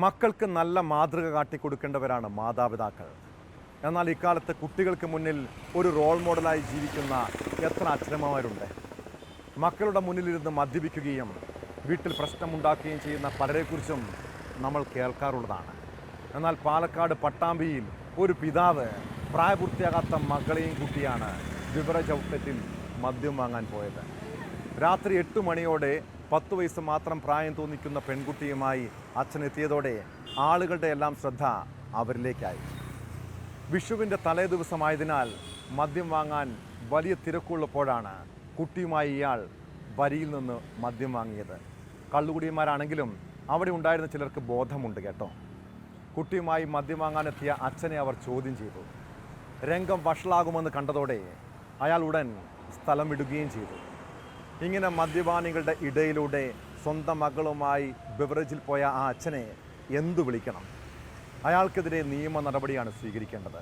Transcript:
മക്കൾക്ക് നല്ല മാതൃക കാട്ടിക്കൊടുക്കേണ്ടവരാണ് മാതാപിതാക്കൾ. എന്നാൽ ഇക്കാലത്ത് കുട്ടികൾക്ക് മുന്നിൽ ഒരു റോൾ മോഡലായി ജീവിക്കുന്ന എത്ര അച്ഛനമ്മമാരുണ്ട്. മക്കളുടെ മുന്നിലിരുന്ന് മദ്യപിക്കുകയും വീട്ടിൽ പ്രശ്നമുണ്ടാക്കുകയും ചെയ്യുന്ന പലരെക്കുറിച്ചും നമ്മൾ കേൾക്കാറുള്ളതാണ്. എന്നാൽ പാലക്കാട് പട്ടാമ്പിയിൽ ഒരു പിതാവ് പ്രായപൂർത്തിയാകാത്ത മകളെയും കുട്ടിയാണ് ബിവറേജ് ഔട്ട്ലെറ്റിൽ മദ്യം വാങ്ങാൻ പോയത്. രാത്രി 8 മണിയോടെ 10 വയസ്സ് മാത്രം പ്രായം തോന്നിക്കുന്ന പെൺകുട്ടിയുമായി അച്ഛനെത്തിയതോടെ ആളുകളുടെ എല്ലാം ശ്രദ്ധ അവരിലേക്കായി. വിഷുവിൻ്റെ തലേ ദിവസമായതിനാൽ മദ്യം വാങ്ങാൻ വലിയ തിരക്കുള്ളപ്പോഴാണ് കുട്ടിയുമായി ഇയാൾ വരിയിൽ നിന്ന് മദ്യം വാങ്ങിയത്. കള്ളുകുടിയന്മാരാണെങ്കിലും അവിടെ ഉണ്ടായിരുന്ന ചിലർക്ക് ബോധമുണ്ട് കേട്ടോ. കുട്ടിയുമായി മദ്യം വാങ്ങാനെത്തിയ അച്ഛനെ അവർ ചോദ്യം ചെയ്തു. രംഗം വഷളാകുമെന്ന് കണ്ടതോടെ അയാൾ ഉടൻ സ്ഥലം വിടുകയും ചെയ്തു. ഇങ്ങനെ മദ്യപാനികളുടെ ഇടയിലൂടെ സ്വന്തം മകളുമായി ബിവറേജിൽ പോയ ആ അച്ഛനെ എന്തു വിളിക്കണം? അയാൾക്കെതിരെ നിയമ നടപടിയാണ് സ്വീകരിക്കേണ്ടത്.